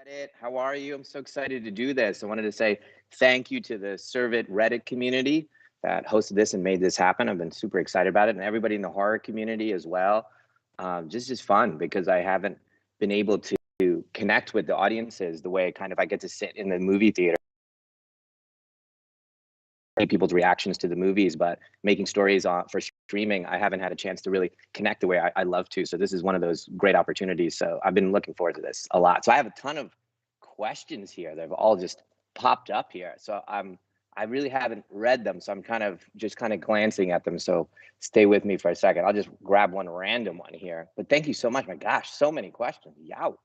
Reddit. How are you? I'm so excited to do this. I wanted to say thank you to the Servant Reddit community that hosted this and made this happen. I've been super excited about it, and everybody in the horror community as well. Just fun because I haven't been able to connect with the audiences the way kind of I get to sit in the movie theater, people's reactions to the movies, but making stories for streaming, I haven't had a chance to really connect the way I love to. So this is one of those great opportunities. So I've been looking forward to this a lot. So I have a ton of questions here that have all just popped up here. So I really haven't read them. So I'm kind of glancing at them. So stay with me for a second. I'll just grab one random one here. But thank you so much. My gosh, so many questions. Yow.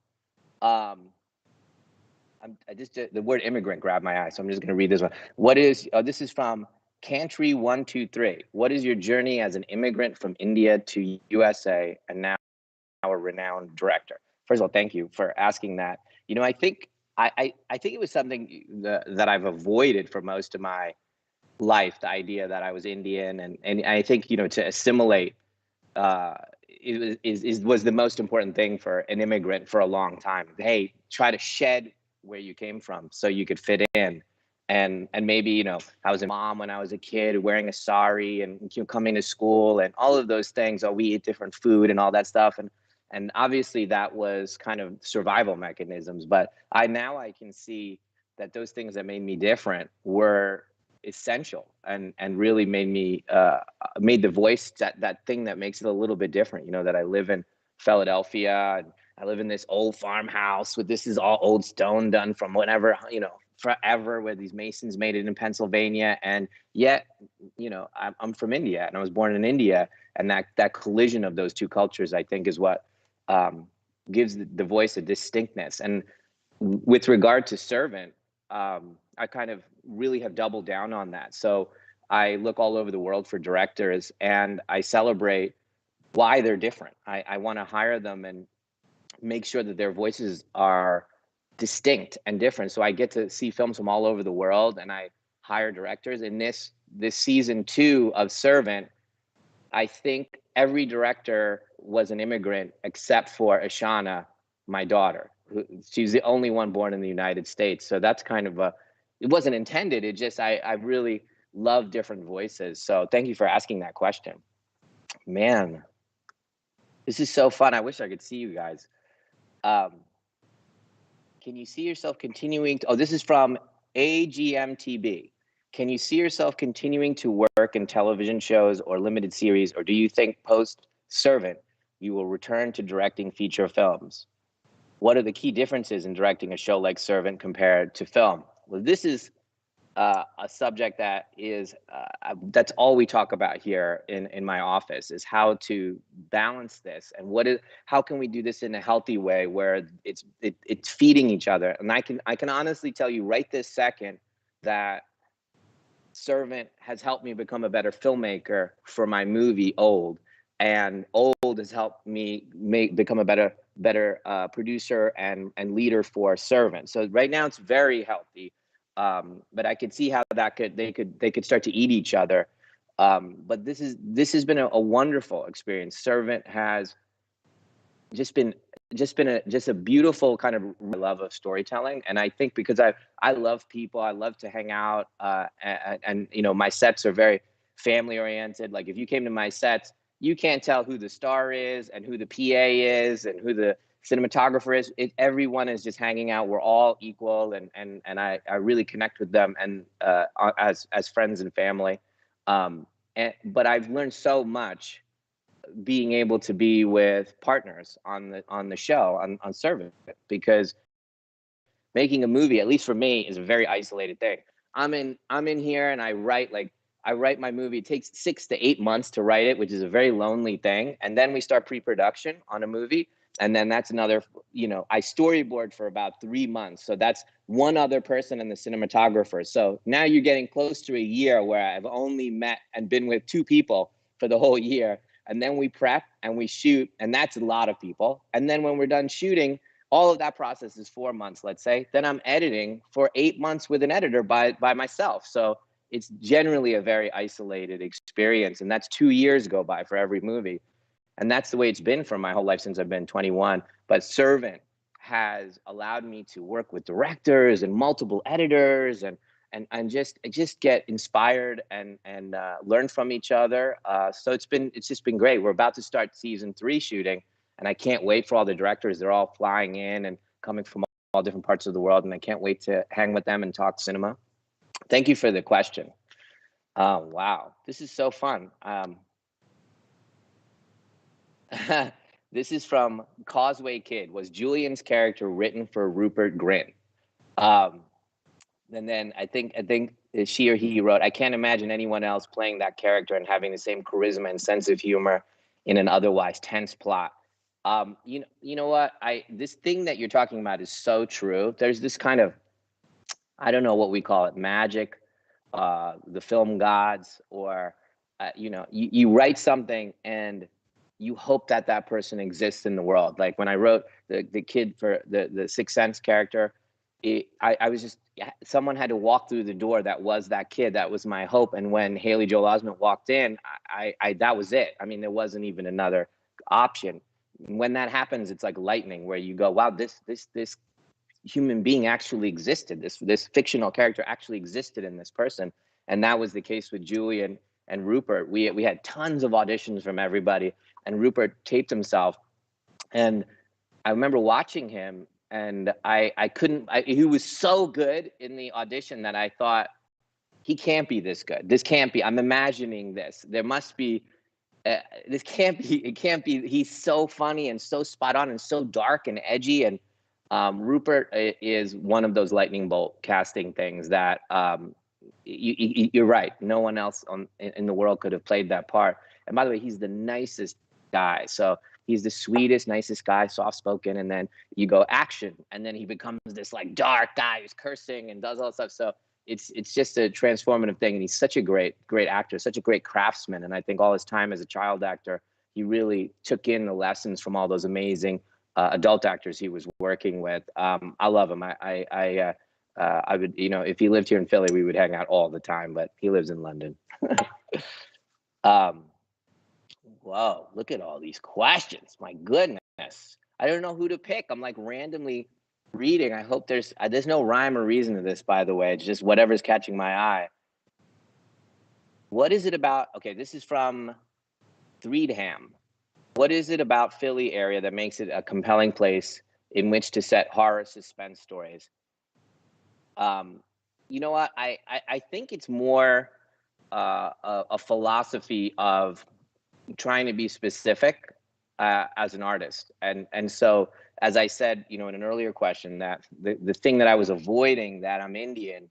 The word immigrant grabbed my eye, so I'm just going to read this one. What is, this is from Cantry123. What is your journey as an immigrant from India to USA and now a renowned director? First of all, thank you for asking that. You know, I think it was something that I've avoided for most of my life, the idea that I was Indian, and I think, you know, to assimilate was the most important thing for an immigrant for a long time. Hey, try to shed where you came from so you could fit in. And maybe, you know, I was a mom when I was a kid wearing a sari and, you know, coming to school and all of those things. Oh, we eat different food and all that stuff. And obviously that was kind of survival mechanisms. But I can see that those things that made me different were essential and really made me made the voice that thing that makes it a little bit different. You know, that I live in Philadelphia and I live in this old farmhouse with this is all old stone done from whenever, you know, forever, where these masons made it in Pennsylvania. And yet, you know, I'm from India and I was born in India, and that collision of those two cultures, I think, is what gives the voice a distinctness. And with regard to Servant, I kind of really have doubled down on that. So I look all over the world for directors and I celebrate why they're different. I want to hire them and make sure that their voices are distinct and different. So I get to see films from all over the world, and I hire directors. In this season 2 of Servant, I think every director was an immigrant except for Ashana, my daughter. She's the only one born in the United States. So that's kind of it wasn't intended. It just, I really love different voices. So thank you for asking that question. Man, this is so fun. I wish I could see you guys. Can you see yourself continuing to, this is from AGMTB. Can you see yourself continuing to work in television shows or limited series, or do you think post-Servant you will return to directing feature films? What are the key differences in directing a show like Servant compared to film? Well, this is a subject that is that's all we talk about here in my office, is how to balance this and how can we do this in a healthy way where it's feeding each other. And I can honestly tell you right this second that Servant has helped me become a better filmmaker for my movie Old, and Old has helped me become a better producer and leader for Servant. So right now it's very healthy. But I could see how they could start to eat each other. But this has been a wonderful experience. Servant has just been a beautiful kind of love of storytelling. And I think because I love people, I love to hang out, and you know, my sets are very family oriented. Like if you came to my sets, you can't tell who the star is and who the PA is and who the cinematographer is. Everyone is just hanging out. We're all equal, and I really connect with them and as friends and family. But I've learned so much being able to be with partners on the show on Servant, because making a movie, at least for me, is a very isolated thing. I'm in here and I write my movie. It takes 6 to 8 months to write it, which is a very lonely thing. And then we start pre-production on a movie. And then that's another, you know, I storyboard for about 3 months. So that's one other person and the cinematographer. So now you're getting close to a year where I've only met and been with 2 people for the whole year. And then we prep and we shoot, and that's a lot of people. And then when we're done shooting, all of that process is 4 months, let's say. Then I'm editing for 8 months with an editor by myself. So it's generally a very isolated experience. And that's 2 years go by for every movie. And that's the way it's been for my whole life since I've been 21. But Servant has allowed me to work with directors and multiple editors and just get inspired and learn from each other. So it's just been great. We're about to start season 3 shooting, and I can't wait for all the directors. They're all flying in and coming from all different parts of the world, and I can't wait to hang with them and talk cinema. Thank you for the question. Wow, this is so fun. This is from Causeway Kid. Was Julian's character written for Rupert Grint? And then I think she or he wrote, I can't imagine anyone else playing that character and having the same charisma and sense of humor in an otherwise tense plot. You know what? This thing that you're talking about is so true. There's this kind of, I don't know what we call it, magic, the film gods, or you write something and you hope that that person exists in the world. Like when I wrote the kid for the Sixth Sense character, I was just, someone had to walk through the door that was that kid. That was my hope. And when Haley Joel Osment walked in, I that was it. I mean, there wasn't even another option. When that happens, it's like lightning, where you go, wow, this human being actually existed. This fictional character actually existed in this person. And that was the case with Julian and Rupert. We had tons of auditions from everybody, and Rupert taped himself. And I remember watching him, and he was so good in the audition that I thought, he can't be this good. This can't be. I'm imagining this. There must be. This can't be. It can't be. He's so funny and so spot on and so dark and edgy. And Rupert is one of those lightning bolt casting things that you're right. No one else in the world could have played that part. And by the way, he's the nicest guy. So he's the sweetest, nicest guy, soft-spoken, and then you go action, and then he becomes this like dark guy who's cursing and does all that stuff. So it's just a transformative thing, and he's such a great actor, such a great craftsman. And I think all his time as a child actor, he really took in the lessons from all those amazing adult actors he was working with. I love him. I would, if he lived here in Philly, we would hang out all the time, but he lives in London. Whoa, look at all these questions. My goodness. I don't know who to pick. I'm like randomly reading. I hope there's no rhyme or reason to this, by the way. It's just whatever's catching my eye. What is it about? Okay, this is from Threedham. What is it about Philly area that makes it a compelling place in which to set horror suspense stories? You know what? I think it's more a philosophy of trying to be specific as an artist. And so, as I said, in an earlier question, that the thing that I was avoiding, that I'm Indian,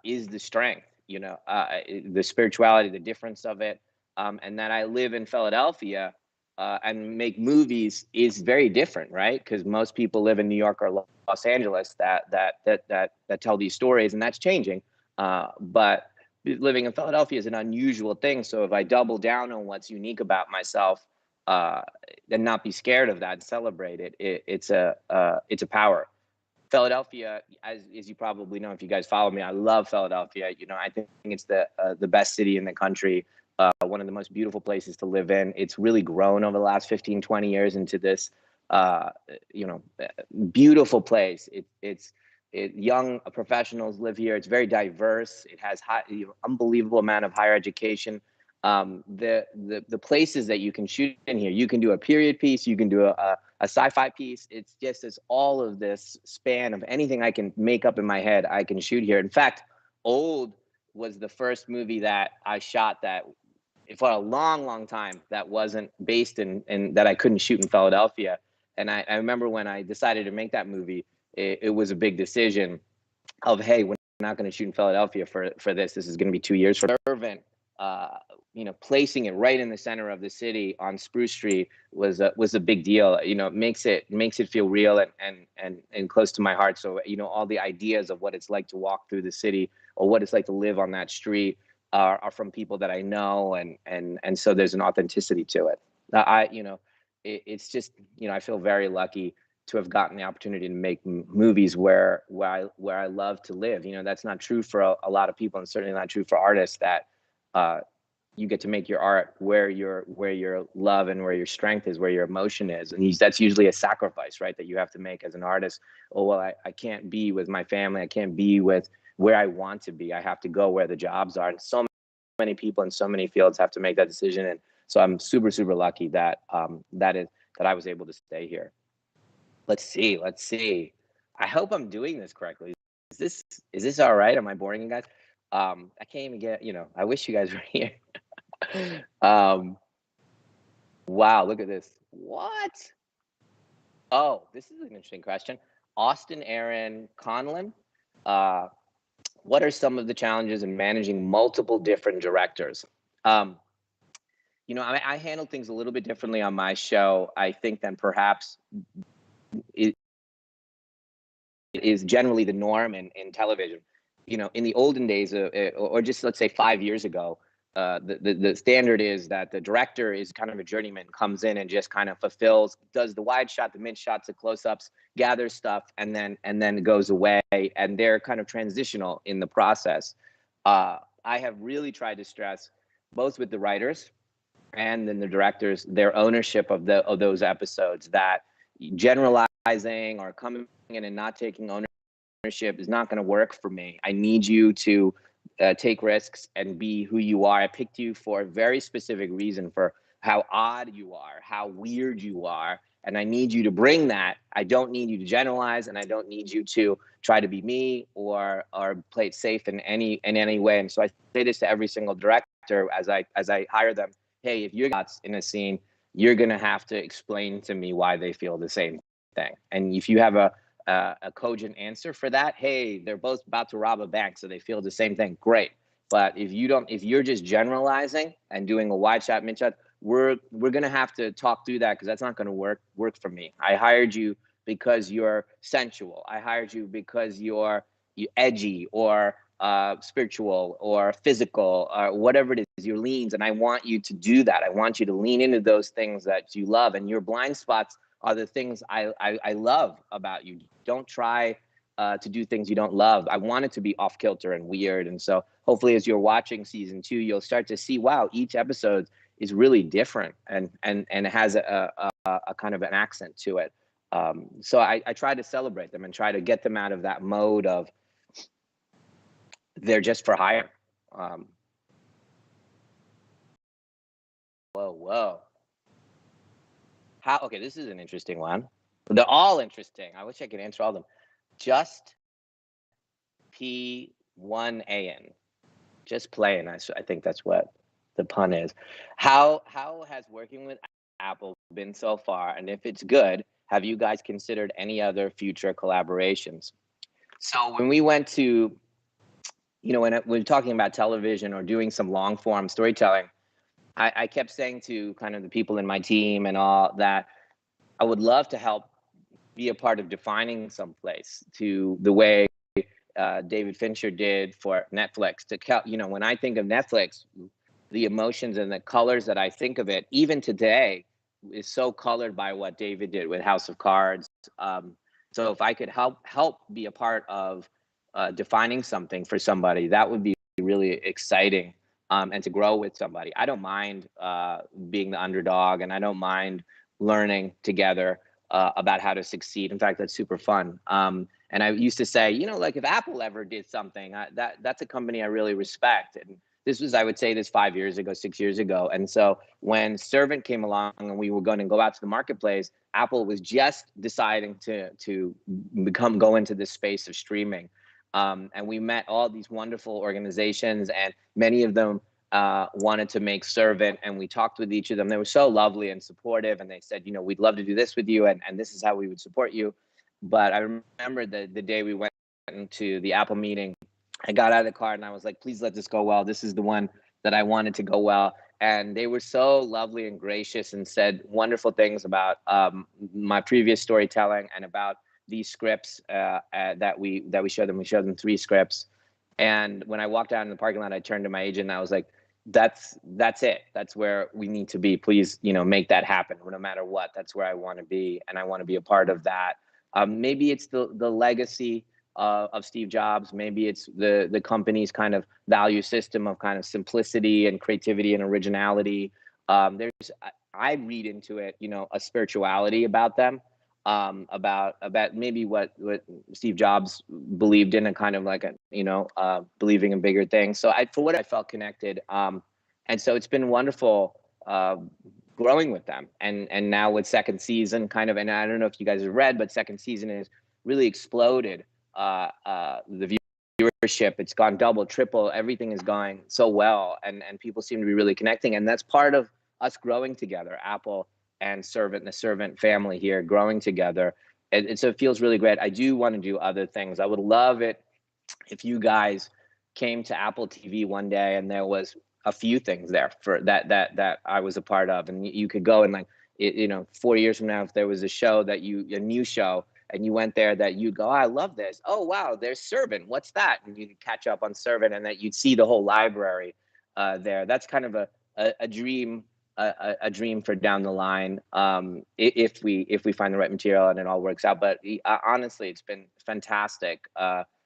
is the strength, the spirituality, the difference of it. And that I live in Philadelphia and make movies is very different, right? Because most people live in New York or Los Angeles that tell these stories, and that's changing. But living in Philadelphia is an unusual thing. So if I double down on what's unique about myself, and not be scared of that, and celebrate it, it's a power. Philadelphia, as you probably know, if you guys follow me, I love Philadelphia. I think it's the best city in the country, one of the most beautiful places to live in. It's really grown over the last 15, 20 years into this, beautiful place. Young professionals live here. It's very diverse. It has unbelievable amount of higher education. The places that you can shoot in here, you can do a period piece, you can do a sci-fi piece. It's all of this span of anything I can make up in my head, I can shoot here. In fact, Old was the first movie that I shot that for a long time that wasn't based in that I couldn't shoot in Philadelphia. And I remember when I decided to make that movie, it was a big decision of, hey, we're not going to shoot in Philadelphia for this. This is going to be 2 years for Servant. Placing it right in the center of the city on Spruce Street was a big deal. It makes it feel real and close to my heart. So all the ideas of what it's like to walk through the city or what it's like to live on that street are from people that I know, and so there's an authenticity to it. It's just I feel very lucky to have gotten the opportunity to make movies where I love to live. That's not true for a lot of people, and certainly not true for artists that you get to make your art where your love and where your strength is, where your emotion is. And that's usually a sacrifice, right, that you have to make as an artist. Oh, well, I can't be with my family, I can't be with where I want to be, I have to go where the jobs are. And so many people in so many fields have to make that decision. And so I'm super, super lucky that that I was able to stay here. Let's see. I hope I'm doing this correctly. Is this all right? Am I boring you guys? I can't even get, I wish you guys were here. Wow, look at this. What? Oh, this is an interesting question. Austin Aaron Conlon, what are some of the challenges in managing multiple different directors? I handle things a little bit differently on my show, I think, than perhaps it is generally the norm in television. In the olden days, or just let's say 5 years ago, the standard is that the director is kind of a journeyman, comes in and just kind of does the wide shot, the mid shots, the close-ups, gathers stuff, and then goes away, and they're kind of transitional in the process. I have really tried to stress, both with the writers and then the directors, their ownership of those episodes, that generalizing or coming in and not taking ownership is not going to work for me. I need you to take risks and be who you are. I picked you for a very specific reason, for how odd you are, how weird you are, and I need you to bring that. I don't need you to generalize, and I don't need you to try to be me or play it safe in any way. And so I say this to every single director as I hire them. Hey, if you're in a scene, you're going to have to explain to me why they feel the same thing. And if you have a cogent answer for that, hey, they're both about to rob a bank, so they feel the same thing, great. But if you're just generalizing and doing a wide shot, mid shot, we're going to have to talk through that, because that's not going to work for me. I hired you because you're sensual. I hired you because you're edgy or spiritual or physical or whatever it is, your leans, and I want you to do that. I want you to lean into those things that you love, and your blind spots are the things I love about you. Don't try to do things you don't love. I want it to be off kilter and weird. And so hopefully as you're watching season 2, you'll start to see, wow, each episode is really different and it has a kind of an accent to it. So I try to celebrate them and try to get them out of that mode of they're just for hire. Whoa. Okay, this is an interesting one. They're all interesting. I wish I could answer all of them. Just P1AN. Just playing. I think that's what the pun is. How has working with Apple been so far? And if it's good, have you guys considered any other future collaborations? So when we went to, when we're talking about television or doing some long form storytelling, I kept saying to kind of the people in my team and all that, I would love to help be a part of defining some place, to the way David Fincher did for Netflix. When I think of Netflix, the emotions and the colors that I think of it, even today, is so colored by what David did with House of Cards. So if I could help be a part of defining something for somebody, that would be really exciting. And to grow with somebody. I don't mind being the underdog, and I don't mind learning together about how to succeed. In fact, that's super fun. And I used to say, like if Apple ever did something, that's a company I really respect. And this was, I would say, this 5 years ago, 6 years ago. And so when Servant came along and we were going to go out to the marketplace, Apple was just deciding to go into this space of streaming. And we met all these wonderful organizations, and many of them wanted to make Servant, and we talked with each of them. They were so lovely and supportive, and they said, we'd love to do this with you, and this is how we would support you. But I remember the day we went into the Apple meeting, I got out of the car and I was like, please let this go well. This is the one that I wanted to go well. And they were so lovely and gracious and said wonderful things about my previous storytelling and about these scripts that we showed them. We showed them 3 scripts. And when I walked out in the parking lot, I turned to my agent and I was like, that's it. That's where we need to be. Please, make that happen. No matter what, that's where I want to be. And I want to be a part of that. Maybe it's the legacy of Steve Jobs. Maybe it's the company's kind of value system of kind of simplicity and creativity and originality. I read into it, you know, a spirituality about them, about maybe what Steve Jobs believed in, and kind of like a, you know, believing in bigger things. So for what I felt connected, and so it's been wonderful growing with them, and now with second season, kind of, and I don't know if you guys have read, but second season has really exploded the viewership. It's gone double, triple. Everything is going so well, and people seem to be really connecting, and that's part of us growing together, Apple and Servant, the Servant family here growing together. So it feels really great. I do want to do other things. I would love it if you guys came to Apple TV one day and there was a few things there for that I was a part of, and you could go and like, you know, 4 years from now, if there was a show that a new show, and you went there, that you'd go, oh, I love this. Oh, wow, there's Servant. What's that? And you could catch up on Servant, and that you'd see the whole library there. That's kind of a dream. A dream for down the line, if we find the right material and it all works out. But honestly, it's been fantastic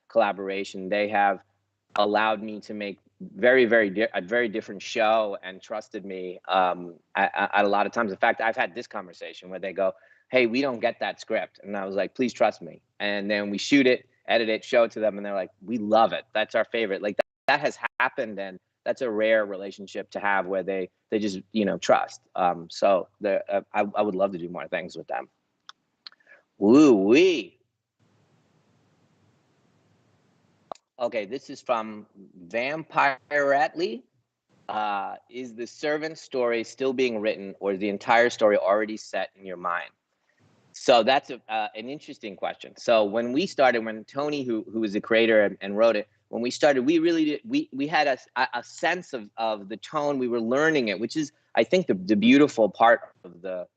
collaboration. They have allowed me to make a very different show, and trusted me at a lot of times. In fact, I've had this conversation where they go, hey, we don't get that script, and I was like, please trust me. And then we shoot it, edit it, show it to them, and they're like, we love it. That's our favorite. Like that has happened, and that's a rare relationship to have, where they just, you know, trust. So I would love to do more things with them. Woo-wee. Okay, this is from Vampiretly. Is the Servant story still being written, or is the entire story already set in your mind? So that's an interesting question. So when we started, when Tony, who was the creator and wrote it, when we started, we really did, we had a sense of the tone. We were learning it, which is, I think, the beautiful part of the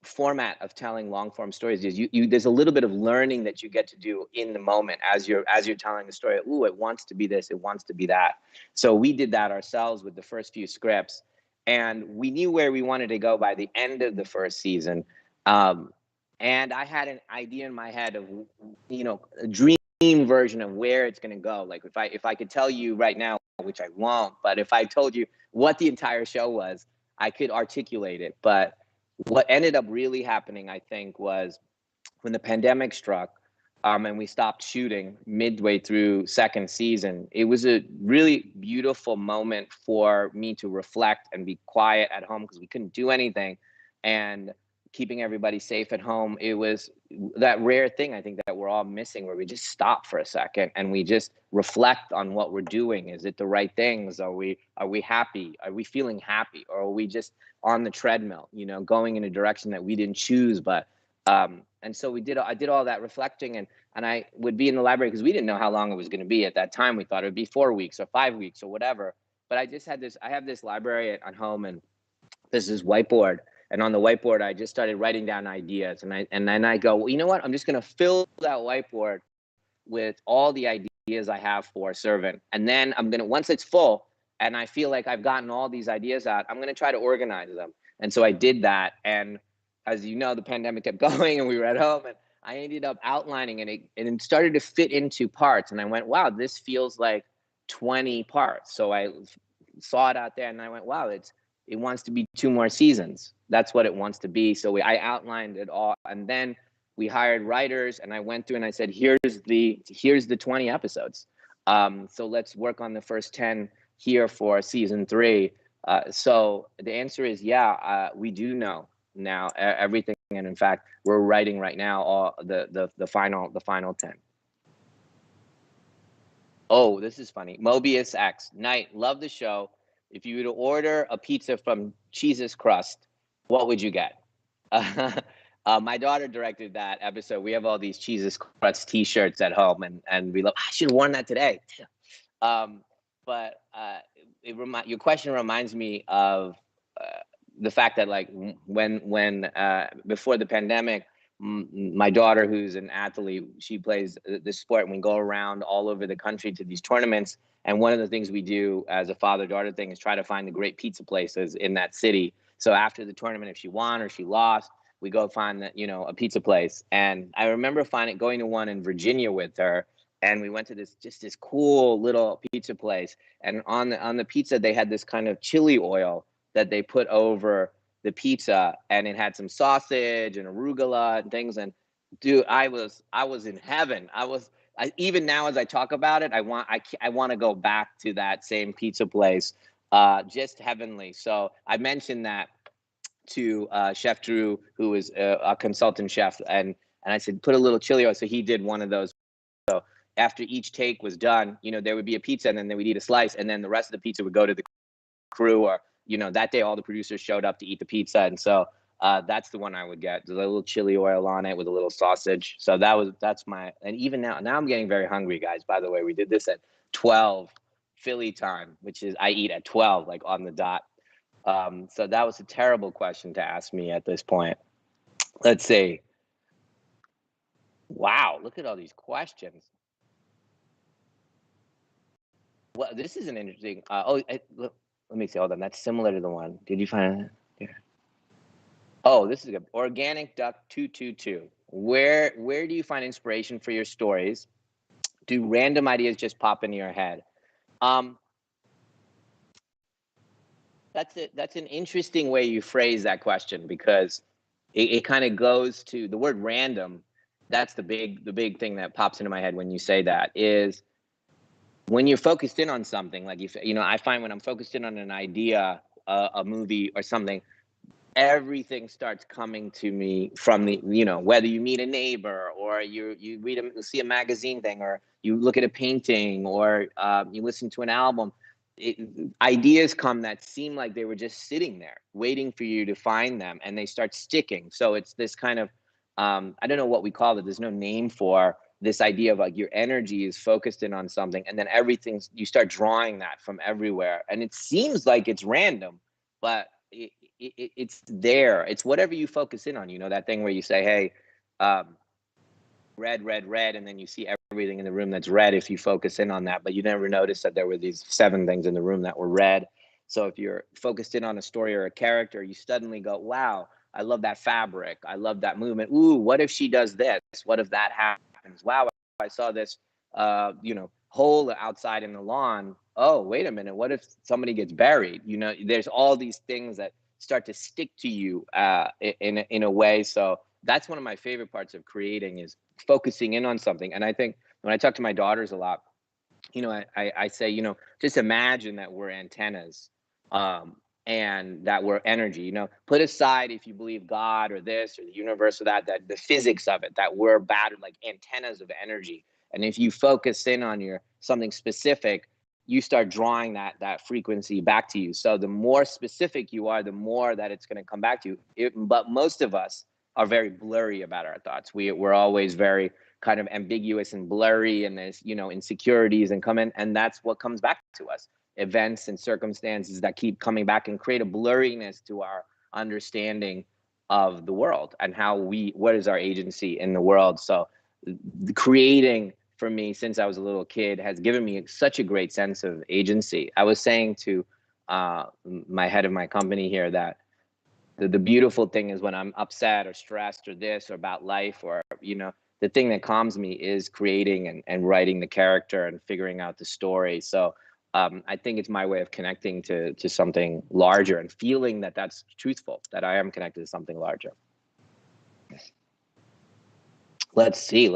format of telling long form stories, is there's a little bit of learning that you get to do in the moment as you're telling the story. Ooh, it wants to be this, it wants to be that. So we did that ourselves with the first few scripts, and we knew where we wanted to go by the end of the first season. And I had an idea in my head of, you know, a dream version of where it's going to go. Like if I could tell you right now, which I won't, but if I told you what the entire show was, I could articulate it. But what ended up really happening, I think, was when the pandemic struck, and we stopped shooting midway through second season, it was a really beautiful moment for me to reflect and be quiet at home, because we couldn't do anything, and keeping everybody safe at home. It was that rare thing, I think, that we're all missing, where we just stop for a second and we just reflect on what we're doing. Is it the right things? Are we happy? Are we feeling happy? Or are we just on the treadmill, you know, going in a direction that we didn't choose? But and so I did all that reflecting, and I would be in the library, because we didn't know how long it was going to be at that time. We thought it would be 4 weeks or 5 weeks or whatever. But I have this library at home, and there's this whiteboard. And on the whiteboard, I just started writing down ideas. And then I go, well, you know what? I'm just going to fill that whiteboard with all the ideas I have for Servant. And then once it's full and I feel like I've gotten all these ideas out, I'm going to try to organize them. And so I did that. And as you know, the pandemic kept going, and we were at home, and I ended up outlining it, and it started to fit into parts. And I went, wow, this feels like 20 parts. So I saw it out there, and I went, wow, it wants to be 2 more seasons. That's what it wants to be. So I outlined it all, and then we hired writers, and I went through and I said, here's the 20 episodes. So let's work on the first 10 here for season 3. So the answer is, yeah, we do know now everything, and in fact, we're writing right now all the final 10. Oh, this is funny. Mobius X, Knight, love the show. If you were to order a pizza from Cheese's Crust, what would you get? My daughter directed that episode. We have all these Cheese's Crust T-shirts at home, and we love. I should have worn that today. But your question reminds me of the fact that, like, when before the pandemic, my daughter, who's an athlete, she plays this sport, and we go around all over the country to these tournaments. And one of the things we do as a father-daughter thing is try to find the great pizza places in that city. So after the tournament, if she won or she lost, we go find that, a pizza place. And I remember going to one in Virginia with her, and we went to this cool little pizza place. And on the pizza, they had this kind of chili oil that they put over the pizza, and it had some sausage and arugula and things. And dude, I was in heaven. Even now as I talk about it, I want to go back to that same pizza place. Just heavenly. So I mentioned that to Chef Drew, who is a consultant chef, and I said, put a little chili oil. So he did one of those. So after each take was done, there would be a pizza, and then they would eat a slice, and then the rest of the pizza would go to the crew, or that day all the producers showed up to eat the pizza. And so that's the one I would get. There's a little chili oil on it with a little sausage. So that's my, and even now I'm getting very hungry, guys. By the way, we did this at 12 Philly time, which is I eat at 12, like on the dot. So that was a terrible question to ask me at this point. Let's see. Wow, look at all these questions. Well, this is an interesting. Let me see. Hold on. That's similar to the one. Did you find it? Yeah. Oh, this is good. Organic Duck 222. Where do you find inspiration for your stories? Do random ideas just pop into your head? That's an interesting way you phrase that question, because it kind of goes to the word random. That's the big thing that pops into my head when you say that, is when you're focused in on something. Like, I find when I'm focused in on an idea, a movie or something, everything starts coming to me from the, whether you meet a neighbor, or you see a magazine thing, or you look at a painting, or you listen to an album. Ideas come that seem like they were just sitting there waiting for you to find them, and they start sticking. So it's this kind of, I don't know what we call it. There's no name for this idea of, like, your energy is focused in on something, and then you start drawing that from everywhere. And it seems like it's random, but it's there. It's whatever you focus in on. That thing where you say, hey, red, red, red, and then you see everything in the room that's red if you focus in on that, but you never noticed that there were these 7 things in the room that were red. So if you're focused in on a story or a character, you suddenly go, wow, I love that fabric. I love that movement. Ooh, what if she does this? What if that happens? Wow, I saw this, hole outside in the lawn. Oh, wait a minute. What if somebody gets buried? There's all these things that start to stick to you in a way. So that's one of my favorite parts of creating, is focusing in on something. And I think when I talk to my daughters a lot, I say, just imagine that we're antennas, and that we're energy. Put aside if you believe God or this or the universe or that the physics of it, that we're battered like antennas of energy. And if you focus in on something specific, you start drawing that frequency back to you. So the more specific you are, the more that it's going to come back to you. But most of us are very blurry about our thoughts. We're always very kind of ambiguous and blurry, and there's, insecurities and and that's what comes back to us. Events and circumstances that keep coming back and create a blurriness to our understanding of the world and what is our agency in the world. So creating, for me, since I was a little kid, has given me such a great sense of agency. I was saying to my head of my company here that the beautiful thing is, when I'm upset or stressed or this or about life, or, the thing that calms me is creating and writing the character and figuring out the story. So I think it's my way of connecting to something larger and feeling that that's truthful, that I am connected to something larger. Let's see.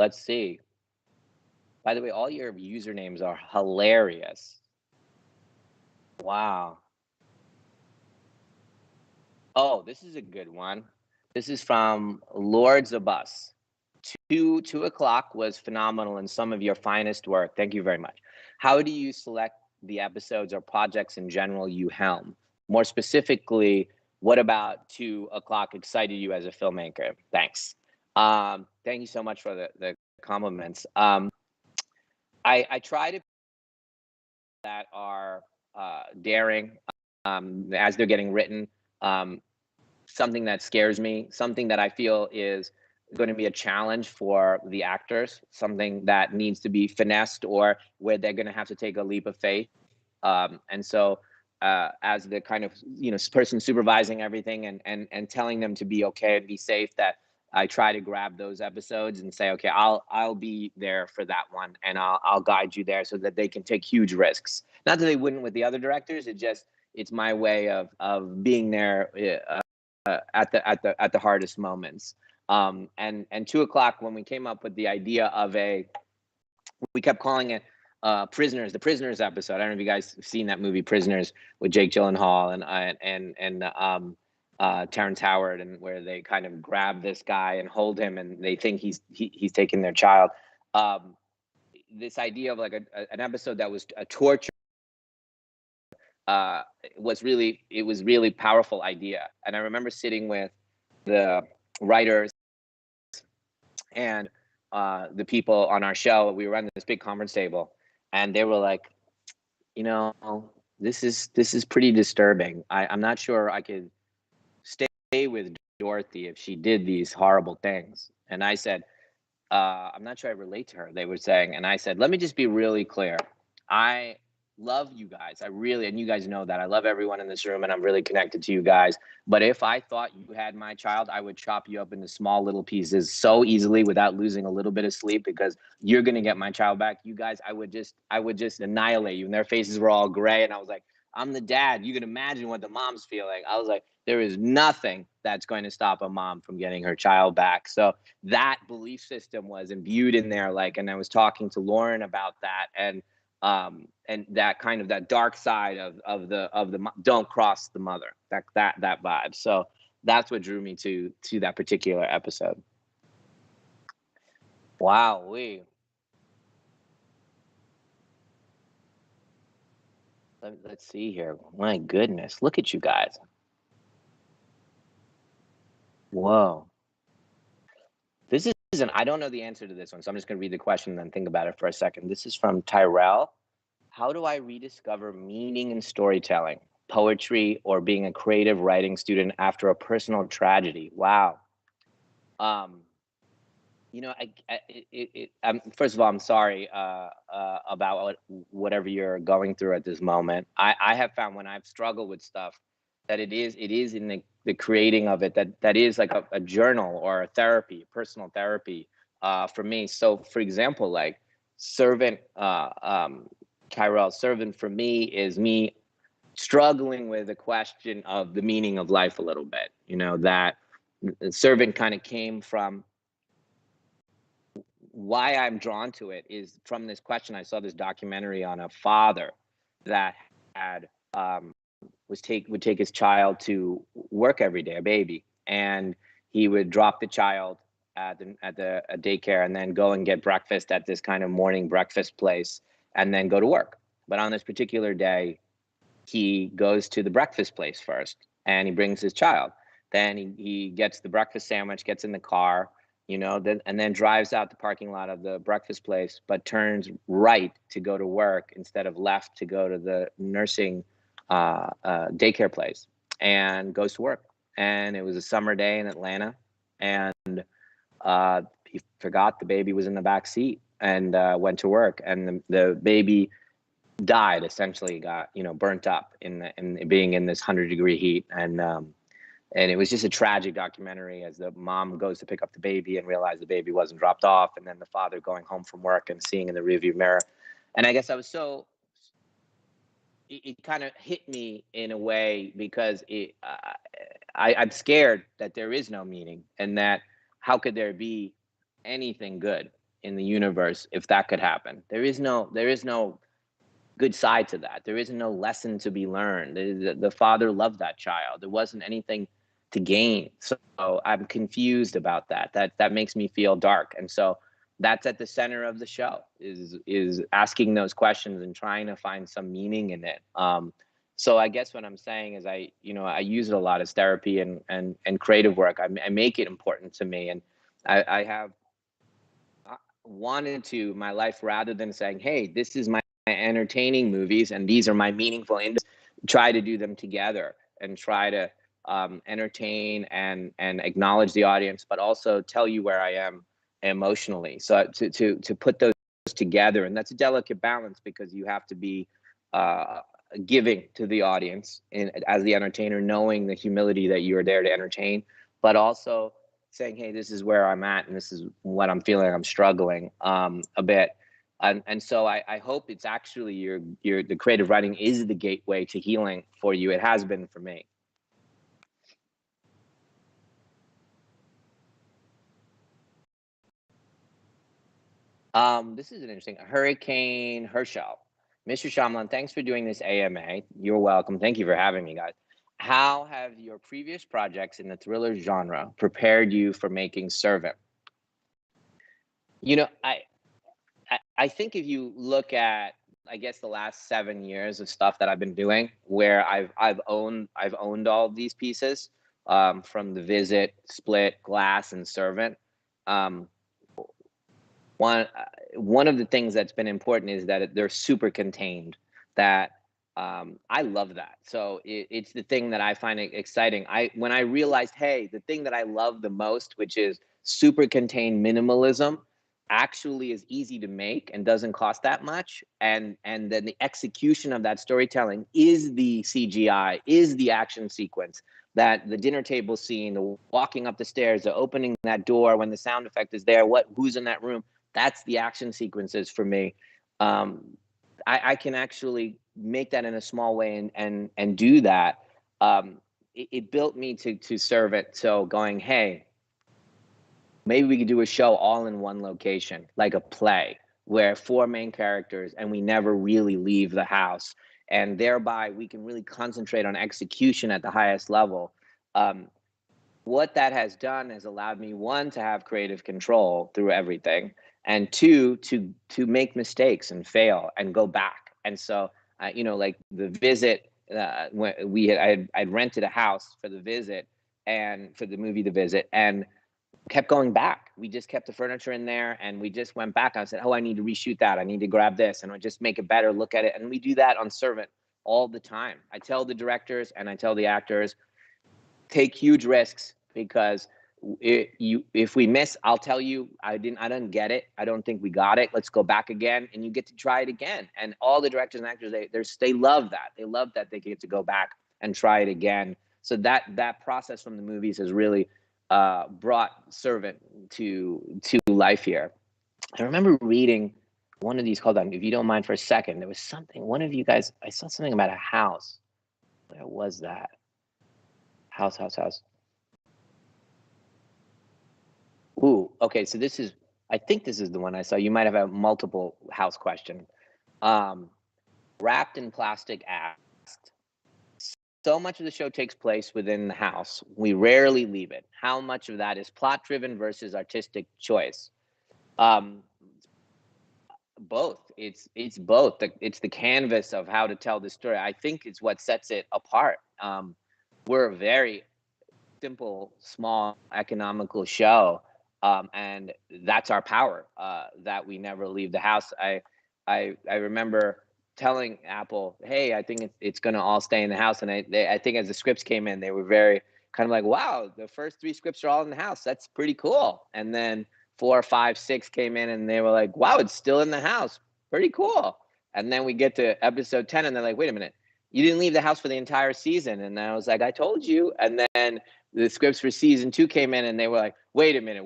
By the way, all your usernames are hilarious. Wow. Oh, this is a good one. This is from Lords of Us. 2 o'clock was phenomenal and some of your finest work. Thank you very much. How do you select the episodes or projects in general you helm? More specifically, what about 2 o'clock excited you as a filmmaker? Thanks. Thank you so much for the compliments. I try to that are daring as they're getting written. Something that scares me, something that I feel is going to be a challenge for the actors, something that needs to be finessed, or where they're going to have to take a leap of faith. And so as the kind of, person supervising everything and telling them to be okay and be safe, that I try to grab those episodes and say, okay, I'll be there for that one, and I'll guide you there so that they can take huge risks. Not that they wouldn't with the other directors. It's my way of being there at the hardest moments. And 2 o'clock, when we came up with the idea of we kept calling it the Prisoners episode. I don't know if you guys have seen that movie Prisoners with Jake Gyllenhaal and Terrence Howard, and where they kind of grab this guy and hold him, and they think he's taking their child. This idea of like an episode that was a torture was really powerful idea. And I remember sitting with the writers and the people on our show. We were on this big conference table, and they were like, this is pretty disturbing. I'm not sure I could stay with Dorothy if she did these horrible things. And I said, I'm not sure I relate to her, they were saying. And I said, let me just be really clear. I love you guys. And you guys know that. I love everyone in this room, and I'm really connected to you guys. But if I thought you had my child, I would chop you up into small little pieces so easily without losing a little bit of sleep, because you're going to get my child back. You guys, I would just annihilate you. And their faces were all gray. And I was like, I'm the dad. You can imagine what the mom's feeling. I was like, there is nothing that's going to stop a mom from getting her child back. So that belief system was imbued in there. And I was talking to Lauren about that, and that kind of that dark side of the don't cross the mother, that vibe. So that's what drew me to that particular episode. Wow, let's see here. My goodness, look at you guys. Whoa. This isn't, I don't know the answer to this one, so I'm just going to read the question and then think about it for a second. This is from Tyrell. How do I rediscover meaning in storytelling, poetry, or being a creative writing student after a personal tragedy? Wow. First of all, I'm sorry about whatever you're going through at this moment. I have found when I've struggled with stuff that it is in the creating of it that is like a journal or a therapy, personal therapy for me. So, for example, like Servant, Tyrell, Servant for me is me struggling with the question of the meaning of life a little bit. That Servant kind of came from why I'm drawn to it is from this question. I saw this documentary on a father that had would take his child to work every day, a baby, and he would drop the child at the daycare and then go and get breakfast at this kind of morning breakfast place and then go to work. But on this particular day, he goes to the breakfast place first and he brings his child. Then he gets the breakfast sandwich, gets in the car, and then drives out the parking lot of the breakfast place, but turns right to go to work instead of left to go to the nursing daycare place, and goes to work. And it was a summer day in Atlanta, and he forgot the baby was in the back seat and went to work, and the baby died, essentially got burnt up in being in this 100-degree heat. And it was just a tragic documentary as the mom goes to pick up the baby and realize the baby wasn't dropped off, and then the father going home from work and seeing in the rearview mirror. And I guess I was it kind of hit me in a way because I'm scared that there is no meaning, and that how could there be anything good in the universe if that could happen? There is no good side to that. There is no lesson to be learned. The father loved that child. There wasn't anything to gain. So I'm confused about that. That makes me feel dark. And so that's at the center of the show, is asking those questions and trying to find some meaning in it. So I guess what I'm saying is I use it a lot as therapy and creative work. I make it important to me. And I have wanted to my life, rather than saying, hey, this is my entertaining movies and these are my meaningful, try to do them together and try to entertain and acknowledge the audience, but also tell you where I am emotionally. So to put those together, and that's a delicate balance, because you have to be giving to the audience as the entertainer, knowing the humility that you are there to entertain, but also saying, hey, this is where I'm at and this is what I'm feeling. I'm struggling a bit. And so I hope it's actually the creative writing is the gateway to healing for you. It has been for me. This is an interesting Hurricane Herschel. Mr. Shyamalan, thanks for doing this AMA. You're welcome. Thank you for having me, guys. How have your previous projects in the thriller genre prepared you for making Servant? You know, I think if you look at, I guess, the last 7 years of stuff that I've been doing, where I've owned all of these pieces, from The Visit, Split, Glass, and Servant. Um, one of the things that's been important is that they're super contained. That I love that. So it's the thing that I find exciting. When I realized, hey, the thing that I love the most, which is super contained minimalism, actually is easy to make and doesn't cost that much, and then the execution of that storytelling is the CGI, is the action sequence, that the dinner table scene, the walking up the stairs, the opening that door when the sound effect is there, who's in that room. That's the action sequences for me. I can actually make that in a small way and do that. It built me to serve it. So going, hey, maybe we could do a show all in one location, like a play, where 4 main characters and we never really leave the house. And thereby we can really concentrate on execution at the highest level. What that has done has allowed me, 1, to have creative control through everything, and 2, to make mistakes and fail and go back. And so, like The Visit, when I'd rented a house for The Visit and for the movie The Visit, and kept going back. We just kept the furniture in there and we just went back. I said, oh, I need to reshoot that. I need to grab this, and I just make it better, look at it. And we do that on Servant all the time. I tell the directors and I tell the actors, take huge risks, because if we miss, I'll tell you, I didn't get it. I don't think we got it. Let's go back again, and you get to try it again. And all the directors and actors, they love that. They love that they get to go back and try it again. So that process from the movies has really brought Servant to life here. I remember reading one of these. Hold on, if you don't mind for a second. There was something. One of you guys, I saw something about a house. Where was that? House. Ooh, okay. So I think this is the one I saw. You might have a multiple house question. Wrapped in Plastic asked, so much of the show takes place within the house. We rarely leave it. How much of that is plot driven versus artistic choice? Both. It's both. It's the canvas of how to tell the story. I think it's what sets it apart. We're a very simple, small, economical show, and that's our power. That we never leave the house. I remember telling Apple, hey, I think it's going to all stay in the house. And I think as the scripts came in, they were very kind of like, wow, the first 3 scripts are all in the house. That's pretty cool. And then 4, 5, 6 came in and they were like, wow, it's still in the house. Pretty cool. And then we get to episode 10 and they're like, wait a minute, you didn't leave the house for the entire season. And I was like, I told you. And then the scripts for season 2 came in and they were like, wait a minute.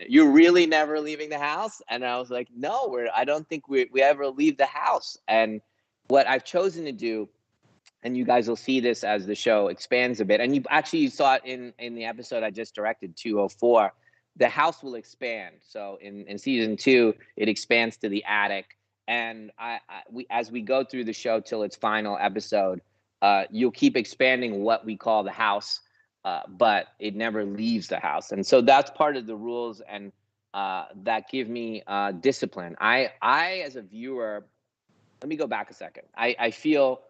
You're really never leaving the house? And I was like, no, I don't think we ever leave the house. And what I've chosen to do, and you guys will see this as the show expands a bit, and you saw it in the episode I just directed, 204, the house will expand. So in season 2, it expands to the attic. And as we go through the show till its final episode, you'll keep expanding what we call the house, but it never leaves the house. And so that's part of the rules, and that give me discipline. I as a viewer, let me go back a second. I feel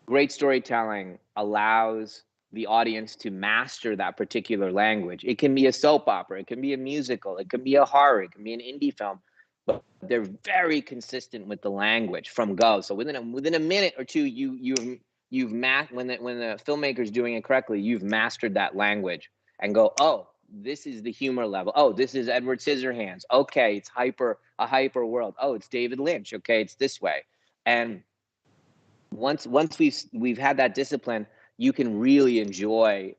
great storytelling allows the audience to master that particular language. It can be a soap opera, it can be a musical, it can be a horror, it can be an indie film, but they're very consistent with the language from go. So within a minute or two, you've when the filmmaker's doing it correctly, you've mastered that language and go, oh, this is the humor level. Oh, this is Edward Scissorhands. Okay, it's a hyper world. Oh, it's David Lynch. Okay, it's this way. And once we've had that discipline, you can really enjoy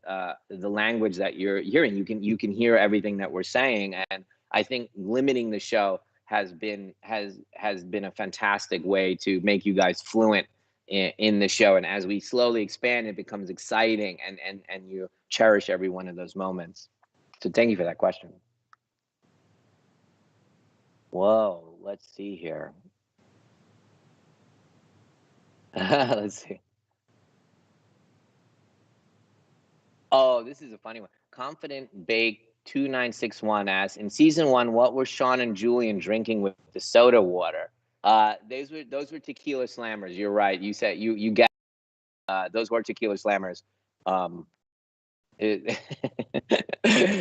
the language that you're hearing. You can hear everything that we're saying, and I think limiting the show has been a fantastic way to make you guys fluent in the show. And as we slowly expand, it becomes exciting, and you cherish every one of those moments. So thank you for that question. Whoa, let's see here. Let's see. Oh, this is a funny one. Confident Bake 2961 asks, in season 1, what were Sean and Julian drinking with the soda water? Those were tequila slammers. You're right. You said you get those were tequila slammers.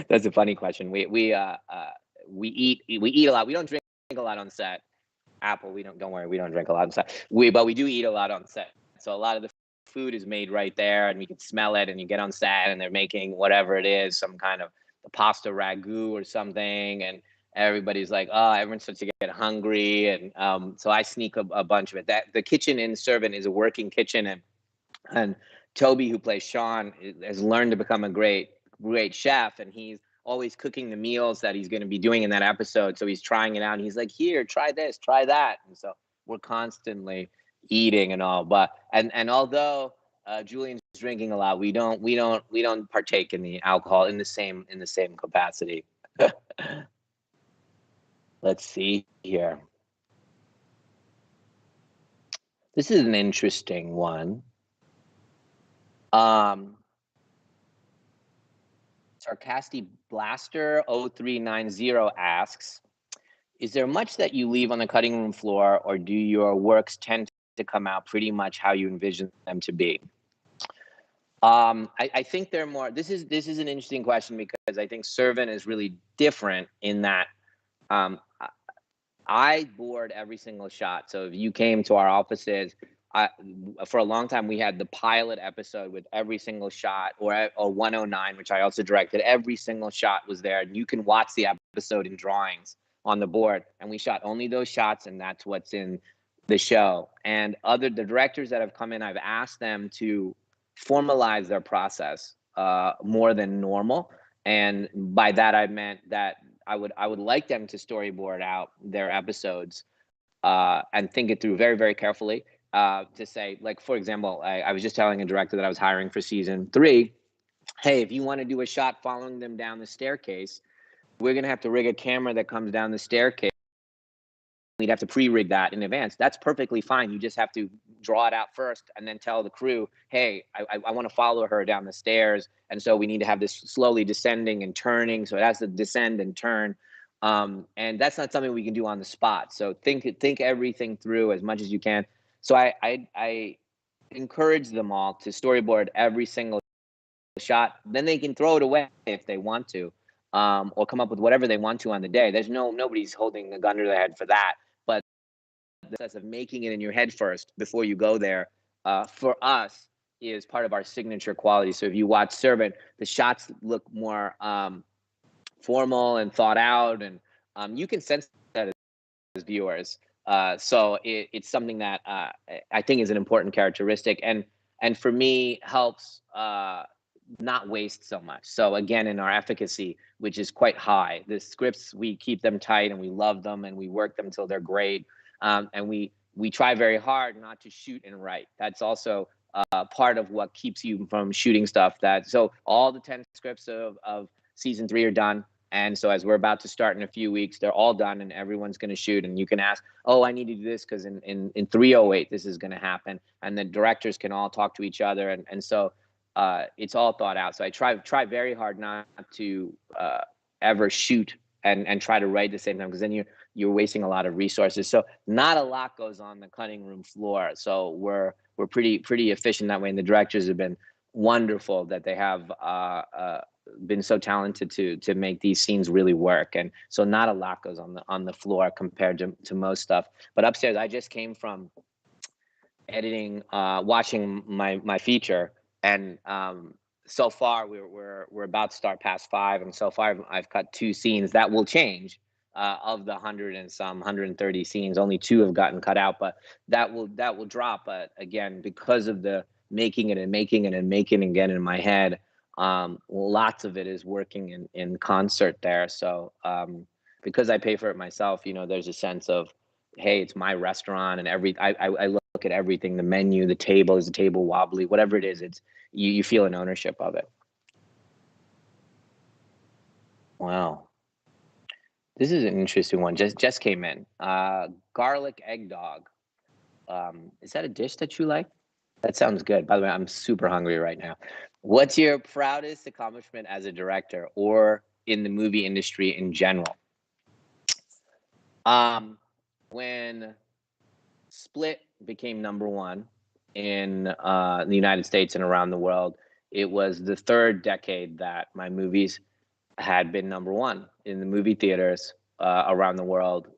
That's a funny question. We eat a lot. We don't drink a lot on set. Apple, don't worry, we don't drink a lot on set. But we do eat a lot on set. So a lot of the food is made right there, and we can smell it. And you get on set, and they're making whatever it is, some kind of pasta ragu or something, and everybody's like, oh, everyone starts to get hungry, and so I sneak a bunch of it. That the kitchen in Servant is a working kitchen, and Toby, who plays Sean, has learned to become a great chef, and he's always cooking the meals that he's going to be doing in that episode. So he's trying it out, and he's like, here, try this, try that. And so we're constantly eating and all. But and although Julian's drinking a lot, we don't partake in the alcohol in the same capacity. Let's see here. This is an interesting one. Sarcastic Blaster 0390 asks, is there much that you leave on the cutting room floor, or do your works tend to come out pretty much how you envision them to be? I think they're more, this is an interesting question, because I think Servant is really different in that I board every single shot. So if you came to our offices, for a long time, we had the pilot episode with every single shot, or 109, which I also directed. Every single shot was there, and you can watch the episode in drawings on the board. And we shot only those shots, and that's what's in the show. And the directors that have come in, I've asked them to formalize their process more than normal. And by that, I meant that I would like them to storyboard out their episodes and think it through very, very carefully. To say, like, for example, I was just telling a director that I was hiring for season 3, hey, if you want to do a shot following them down the staircase, we're going to have to rig a camera that comes down the staircase. We'd have to pre-rig that in advance. That's perfectly fine. You just have to draw it out first and then tell the crew, hey, I want to follow her down the stairs. And so we need to have this slowly descending and turning. So it has to descend and turn. And that's not something we can do on the spot. So think everything through as much as you can. So I encourage them all to storyboard every single shot. Then they can throw it away if they want to, or come up with whatever they want to on the day. There's nobody's holding a gun to their head for that. But the process of making it in your head first before you go there, for us, is part of our signature quality. So if you watch Servant, the shots look more formal and thought out, and you can sense that as viewers. So it's something that I think is an important characteristic, and for me helps not waste so much. So again, in our efficacy, which is quite high, the scripts, we keep them tight, and we love them, and we work them until they're great. And we try very hard not to shoot and write. That's also part of what keeps you from shooting stuff. So all the 10 scripts of season 3 are done. And so as we're about to start in a few weeks, they're all done, and everyone's going to shoot. And you can ask, oh, I need to do this because in 308, this is going to happen. And the directors can all talk to each other. And so it's all thought out. So I try very hard not to ever shoot and try to write at the same time, because then you're wasting a lot of resources. So not a lot goes on the cutting room floor. So we're pretty efficient that way. And the directors have been wonderful that they have been so talented to make these scenes really work. And so not a lot goes on the floor compared to most stuff. But upstairs, I just came from editing, watching my feature, and so far we're about to start past 5, and so far I've cut 2 scenes. That will change of the 130 scenes. Only 2 have gotten cut out, but that will drop. But again, because of the making it and making it and making it again in my head, lots of it is working in concert there. So because I pay for it myself, there's a sense of, hey, it's my restaurant, and I look at everything, the menu, the table, is the table wobbly, whatever it is, it's you feel an ownership of it. Wow. This is an interesting one. Just came in. Garlic egg dog. Is that a dish that you like? That sounds good. By the way, I'm super hungry right now. What's your proudest accomplishment as a director or in the movie industry in general? When Split became #1 in the United States and around the world, it was the 3rd decade that my movies had been #1 in the movie theaters around the world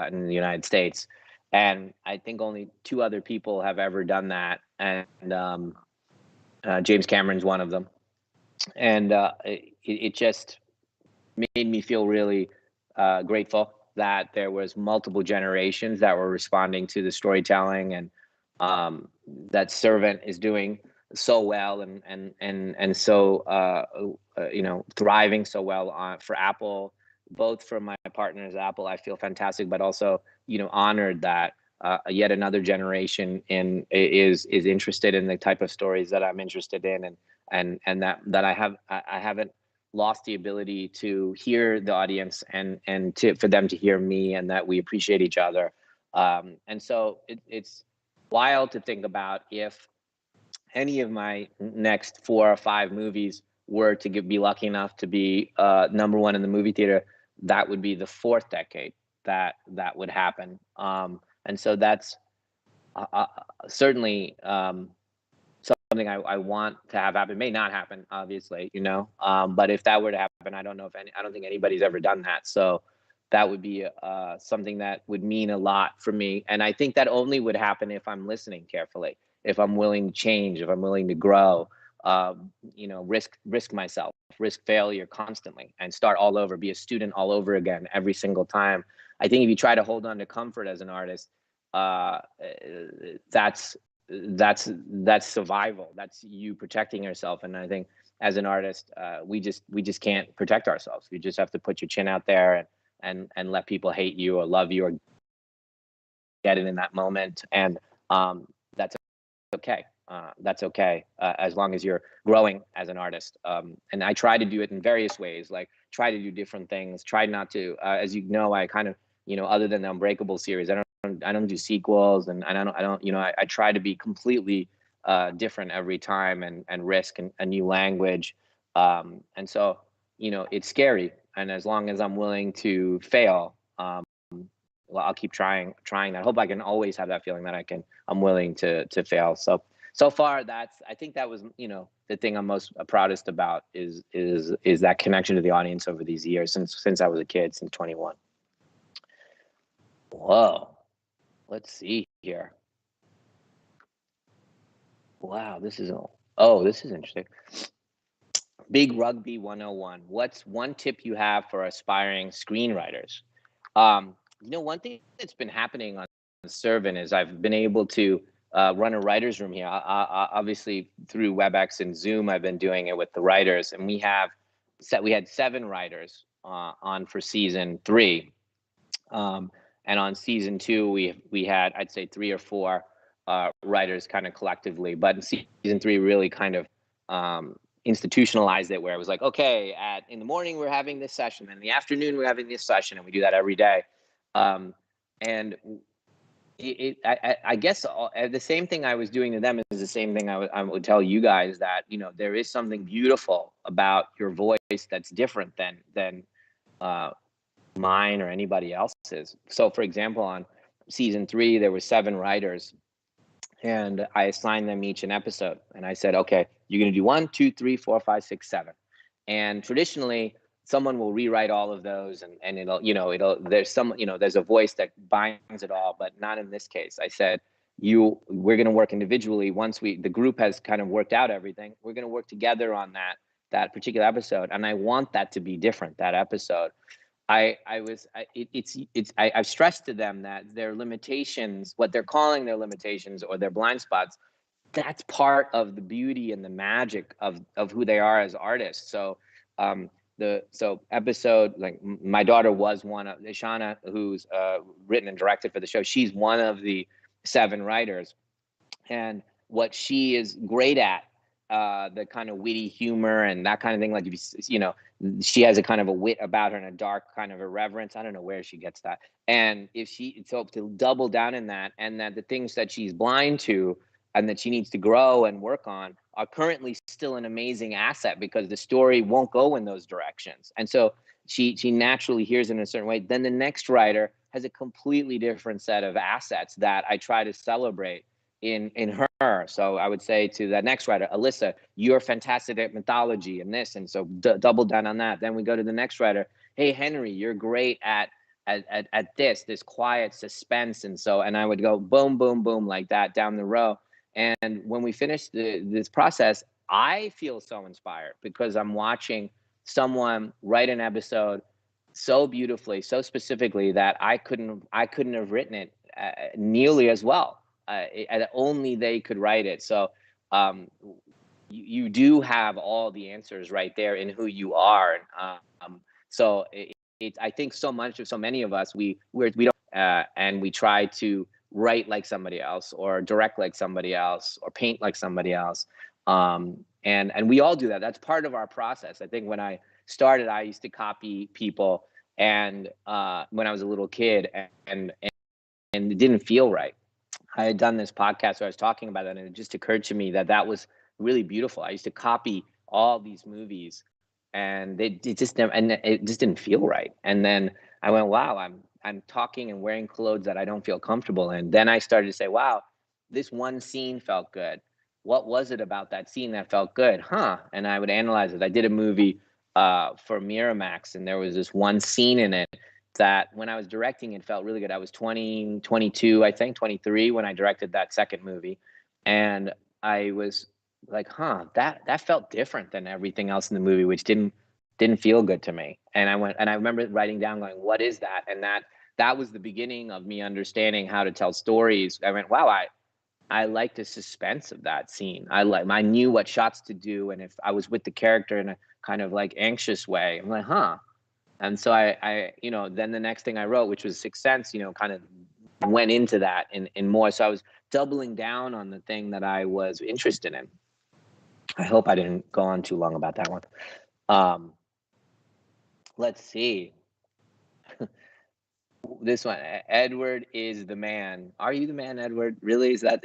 in the United States. And I think only 2 other people have ever done that. And James Cameron's one of them. And it just made me feel really grateful that there was multiple generations that were responding to the storytelling, and that Servant is doing so well and so thriving so well for Apple, both from my partners Apple. I feel fantastic, but also honored that yet another generation is interested in the type of stories that I'm interested in, and that I haven't lost the ability to hear the audience and for them to hear me, and that we appreciate each other. And so it's wild to think about if any of my next 4 or 5 movies were to be lucky enough to be #1 in the movie theater. That would be the 4th decade that would happen. And so that's certainly something I want to have happen. It may not happen, obviously, but if that were to happen, I don't think anybody's ever done that. So that would be something that would mean a lot for me. And I think that only would happen if I'm listening carefully, if I'm willing to change, if I'm willing to grow, risk myself, risk failure constantly, and start all over, be a student all over again every single time. I think if you try to hold on to comfort as an artist, that's survival. That's you protecting yourself. And I think as an artist, we just can't protect ourselves. You just have to put your chin out there and let people hate you or love you or get it in that moment. And that's okay. That's okay as long as you're growing as an artist. And I try to do it in various ways, like try to do different things. Try not to, as you know, I kind of, other than the Unbreakable series, I don't do sequels, and I don't, I try to be completely different every time and risk a new language. And so, it's scary. And as long as I'm willing to fail, well, I'll keep trying that. I hope I can always have that feeling that I'm willing to fail. So far, I think that was, the thing I'm most proudest about is that connection to the audience over these years since I was a kid, since 21. Whoa. Let's see here. Wow, this is interesting. Big Rugby 101. What's one tip you have for aspiring screenwriters? One thing that's been happening on Servant is I've been able to run a writer's room here. Obviously, through WebEx and Zoom, I've been doing it with the writers, and we had 7 writers on for season 3. And on season 2, we had, I'd say, 3 or 4 writers kind of collectively. But in season 3, really kind of institutionalized it, where it was like, okay, in the morning we're having this session, and in the afternoon we're having this session, and we do that every day. And I guess the same thing I was doing to them is the same thing I would tell you guys, that there is something beautiful about your voice that's different than mine or anybody else's. So, for example, on season 3, there were 7 writers, and I assigned them each an episode, and I said, okay, you're going to do 1, 2, 3, 4, 5, 6, 7. And traditionally, someone will rewrite all of those, and there's a voice that binds it all, but not in this case. I said, we're going to work individually. Once the group has kind of worked out everything, we're going to work together on that particular episode. And I want that to be different, that episode. I've stressed to them that their limitations, what they're calling their limitations or their blind spots, that's part of the beauty and the magic of who they are as artists. So so episode, like, my daughter was one of Shauna, who's written and directed for the show. She's one of the 7 writers, and what she is great at, the kind of witty humor and that kind of thing. Like, if you know, she has a kind of a wit about her and a dark kind of irreverence. I don't know where she gets that. And if she, so to double down in that, and that the things that she's blind to and that she needs to grow and work on are currently still an amazing asset, because the story won't go in those directions. And so she naturally hears it in a certain way. Then the next writer has a completely different set of assets that I try to celebrate in her. So I would say to that next writer, Alyssa, you're fantastic at mythology and this, and so double down on that. Then we go to the next writer, hey Henry, you're great at this quiet suspense, and so, and I would go boom, boom, boom, like that down the row. And when we finish this process, I feel so inspired because I'm watching someone write an episode so beautifully, so specifically, that I couldn't have written it nearly as well. Only they could write it. So you do have all the answers right there in who you are. So I think so many of us, we don't, and we try to write like somebody else, or direct like somebody else, or paint like somebody else. And we all do that. That's part of our process. I think when I started, I used to copy people, and when I was a little kid, and it didn't feel right. I had done this podcast where I was talking about that, and it just occurred to me that that was really beautiful. I used to copy all these movies, and it just never, and it just didn't feel right. And then I went, wow, I'm talking and wearing clothes that I don't feel comfortable in. Then I started to say, wow, this one scene felt good. What was it about that scene that felt good? Huh? And I would analyze it. I did a movie for Miramax, and there was this one scene in it that when I was directing, it felt really good. I was 22, I think 23 when I directed that second movie. And I was like, huh, that felt different than everything else in the movie, which didn't feel good to me. And I remember writing down going, what is that? And that was the beginning of me understanding how to tell stories. I went, wow, I like the suspense of that scene. I knew what shots to do. And if I was with the character in a kind of like anxious way, I'm like, huh. And so I then the next thing I wrote, which was Sixth Sense, kind of went into that in more. So I was doubling down on the thing that I was interested in. I hope I didn't go on too long about that one. Let's see. This one, Edward is the man. Are you the man, Edward? Really? Is that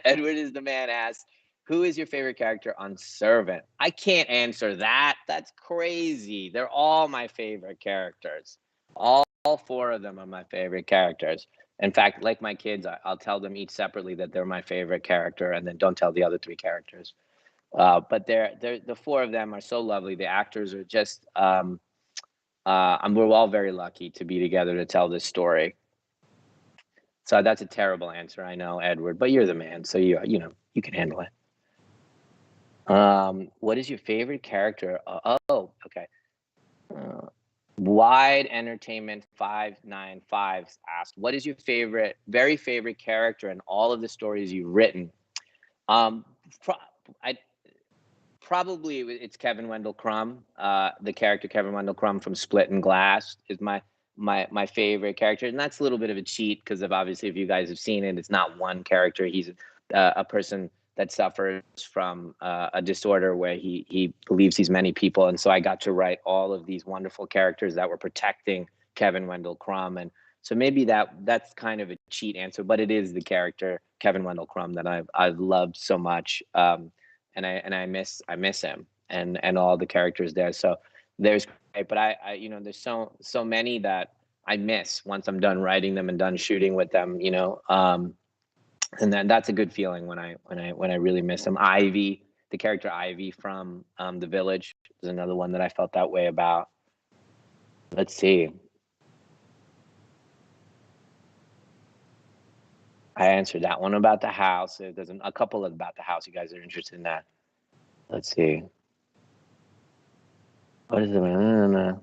Edward is the man asks, who is your favorite character on Servant? I can't answer that. That's crazy. They're all my favorite characters. All 4 of them are my favorite characters. In fact, like my kids, I'll tell them each separately that they're my favorite character, and then don't tell the other 3 characters. But the 4 of them are so lovely. The actors are just we're all very lucky to be together to tell this story. So that's a terrible answer, I know, Edward, but you're the man, so you can handle it. What is your favorite character? Okay. Wide Entertainment 595 asked, what is your very favorite character in all of the stories you've written? Probably it's Kevin Wendell Crumb. The character Kevin Wendell Crumb from Split and Glass is my favorite character, and that's a little bit of a cheat because obviously, if you guys have seen it, it's not one character. He's a person that suffers from a disorder where he believes he's many people, and so I got to write all of these wonderful characters that were protecting Kevin Wendell Crumb, and so maybe that's kind of a cheat answer, but it is the character Kevin Wendell Crumb that I've loved so much. And I miss him and all the characters there. So there's great, but I there's so many that I miss once I'm done writing them and done shooting with them, and then that's a good feeling when I really miss them. Ivy, the character Ivy from The Village, is another one that I felt that way about. Let's see. I answered that one about the house. There's a couple about the house. You guys are interested in that. Let's see. What is it?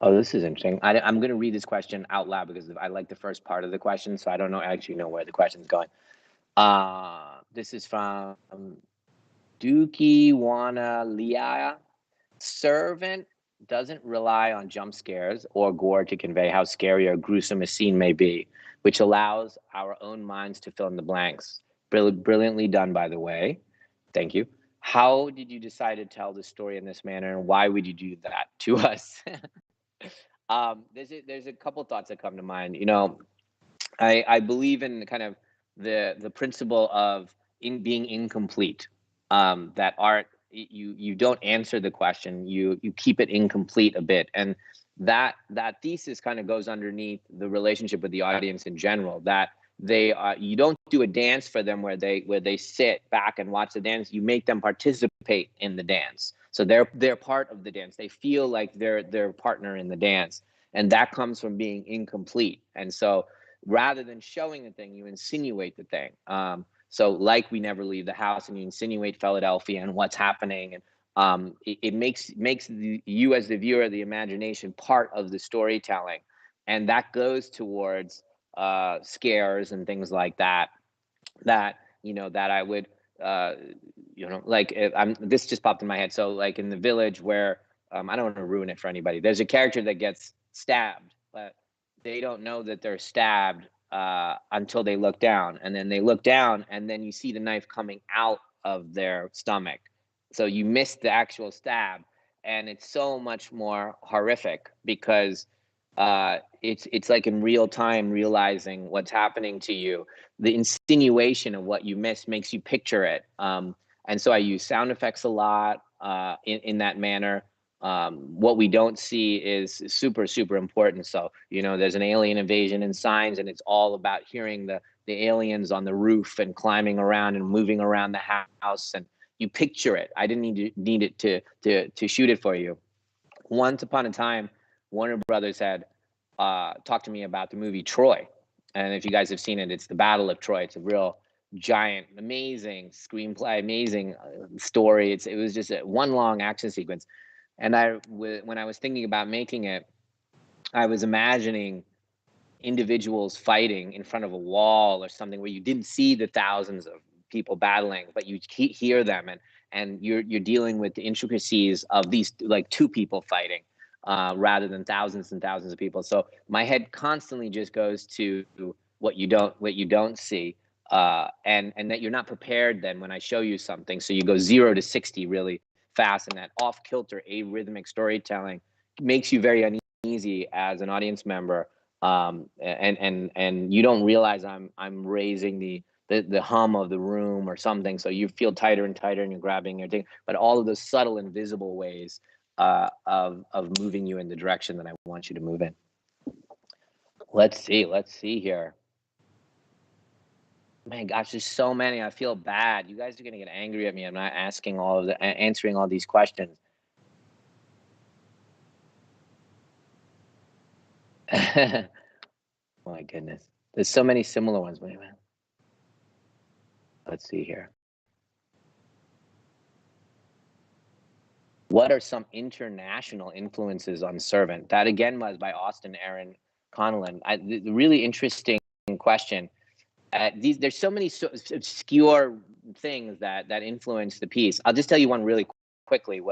Oh, this is interesting. I'm going to read this question out loud because I like the first part of the question, so I don't actually know where the question's going. This is from Dookie Wana Lia. Servant doesn't rely on jump scares or gore to convey how scary or gruesome a scene may be, which allows our own minds to fill in the blanks. Brilliantly done, by the way. Thank you. How did you decide to tell the story in this manner, and why would you do that to us? There's a couple thoughts that come to mind. I believe in kind of the principle of in being incomplete. That art, you don't answer the question, you keep it incomplete a bit, and that thesis kind of goes underneath the relationship with the audience in general. That they you don't do a dance for them where they sit back and watch the dance. You make them participate in the dance, so they're part of the dance. They feel like they're partner in the dance, and that comes from being incomplete. And so rather than showing the thing, you insinuate the thing. So like We Never Leave the House, and you insinuate Philadelphia and what's happening, and it makes you as the viewer, the imagination, part of the storytelling, and that goes towards scares and things like that. That I would like this just popped in my head. So like in The Village, where I don't want to ruin it for anybody. There's a character that gets stabbed, but they don't know that they're stabbed until they look down, and then they look down, and then you see the knife coming out of their stomach. So you miss the actual stab, and it's so much more horrific because it's like in real time realizing what's happening to you. The insinuation of what you miss makes you picture it. And so I use sound effects a lot in that manner. What we don't see is super, super important. So, there's an alien invasion in Signs, and it's all about hearing the aliens on the roof and climbing around and moving around the house, and you picture it. I didn't need it to shoot it for you. Once upon a time, Warner Brothers had talked to me about the movie Troy. And if you guys have seen it, it's the Battle of Troy. It's a real giant, amazing screenplay, amazing story. It was just one long action sequence. And when I was thinking about making it, I was imagining individuals fighting in front of a wall or something where you didn't see the thousands of people battling, but you hear them, and you're dealing with the intricacies of these like two people fighting rather than thousands and thousands of people. So my head constantly just goes to what you don't see, and that you're not prepared then when I show you something. So you go 0 to 60 really fast, and that off kilter arrhythmic storytelling makes you very uneasy as an audience member. And you don't realize I'm raising the hum of the room or something, so you feel tighter and tighter, and you're grabbing your thing. But all of those subtle, invisible ways of moving you in the direction that I want you to move in. Let's see here. Man, gosh, there's so many. I feel bad. You guys are gonna get angry at me. I'm not answering all these questions. My goodness, there's so many similar ones. Wait a minute. Let's see here. What are some international influences on Servant? That again was by Austin Aaron Connellan. The really interesting question. There's so many obscure things that influence the piece. I'll just tell you one really quickly.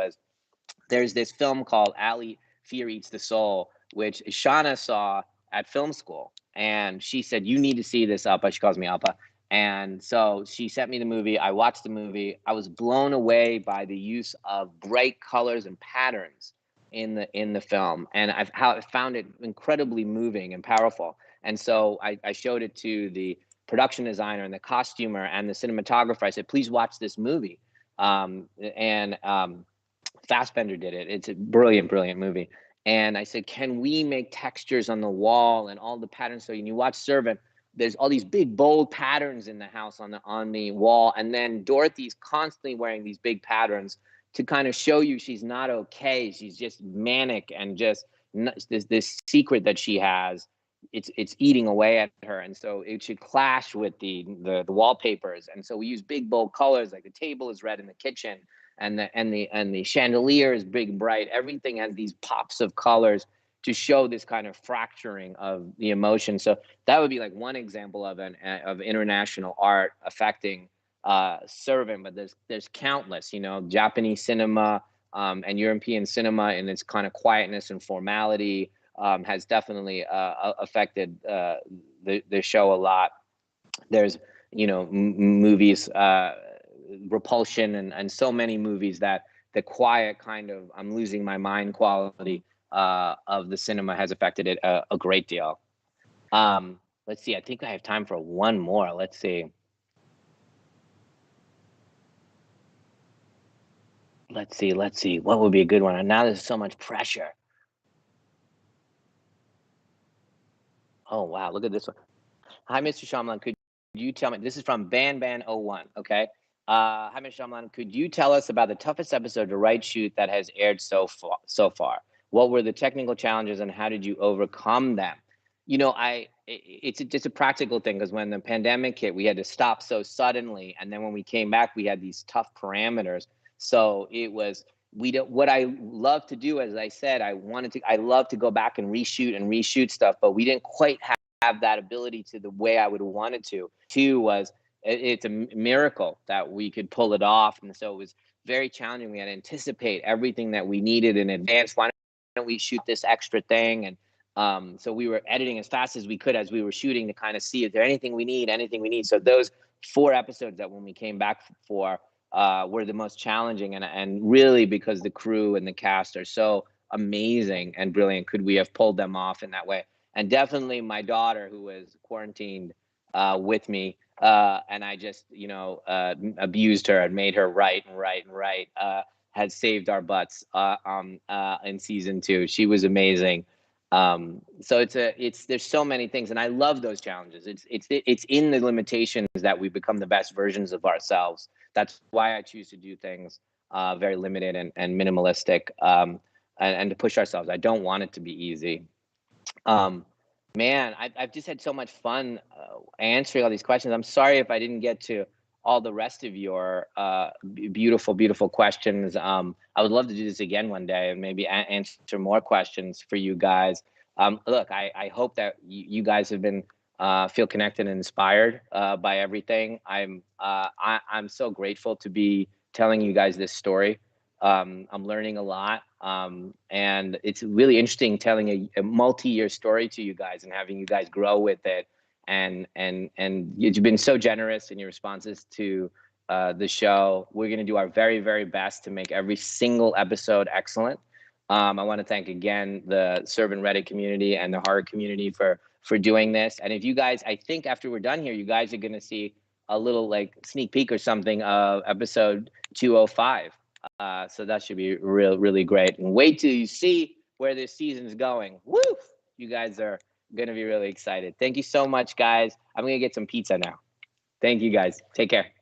There's this film called Ali, Fear Eats the Soul, which Shauna saw at film school, and she said, "You need to see this, Appa." She calls me Appa. And so she sent me the movie. I watched the movie. I was blown away by the use of bright colors and patterns in the film, and I found it incredibly moving and powerful. And so I showed it to the production designer and the costumer and the cinematographer. I said, "Please watch this movie." And Fassbender did it. It's a brilliant, brilliant movie. And I said, "Can we make textures on the wall and all the patterns?" So when you watch Servant, there's all these big bold patterns in the house on the wall, and then Dorothy's constantly wearing these big patterns to kind of show you she's not okay. She's just manic, and just this secret that she has, it's eating away at her, and so it should clash with the wallpapers. And so we use big bold colors, like the table is red in the kitchen, and the chandelier is big bright. Everything has these pops of colors to show this kind of fracturing of the emotion. So that would be like one example of of international art affecting Servant, but there's countless, you know, Japanese cinema and European cinema in its kind of quietness and formality has definitely affected the show a lot. There's, you know, movies, Repulsion, and so many movies that the quiet kind of I'm losing my mind quality of the cinema has affected it a great deal. Let's see. I think I have time for one more. Let's see. Let's see. What would be a good one? And now there's so much pressure. Oh, wow. Look at this one. Hi, Mr. Shyamalan. Could you tell me? This is from Ban01. Okay. Hi, Mr. Shyamalan. Could you tell us about the toughest episode to write shoot that has aired so far? What were the technical challenges and how did you overcome them? You know, it's just a practical thing, because when the pandemic hit, we had to stop so suddenly, and then when we came back, we had these tough parameters. So it was what I love to do, as I said, I love to go back and reshoot stuff, but we didn't quite have that ability to the way I would have wanted to. Two was it's a miracle that we could pull it off, and so it was very challenging. We had to anticipate everything that we needed in advance. Why don't we shoot this extra thing? And so we were editing as fast as we could as we were shooting to kind of see, is there anything we need? So those 4 episodes that when we came back for were the most challenging, and really because the crew and the cast are so amazing and brilliant, could we have pulled them off in that way? And definitely my daughter, who was quarantined with me, and I just, you know, abused her and made her write, had saved our butts in season 2. She was amazing. So there's so many things, and I love those challenges. It's in the limitations that we become the best versions of ourselves. That's why I choose to do things very limited and minimalistic, and to push ourselves. I don't want it to be easy. Man, I've just had so much fun answering all these questions. I'm sorry if I didn't get to all the rest of your beautiful questions. I would love to do this again one day and maybe answer more questions for you guys. Look, I hope that you guys have been feel connected and inspired by everything. I'm so grateful to be telling you guys this story. I'm learning a lot, and it's really interesting telling a multi-year story to you guys and having you guys grow with it. And you've been so generous in your responses to the show. We're going to do our very best to make every single episode excellent. I want to thank again the Servant Reddit community and the horror community for doing this. And if you guys, I think after we're done here, you guys are going to see a little like sneak peek or something of episode 205. So that should be really great. And wait till you see where this season is going. Woo! You guys are going to be really excited. Thank you so much, guys. I'm going to get some pizza now. Thank you, guys. Take care.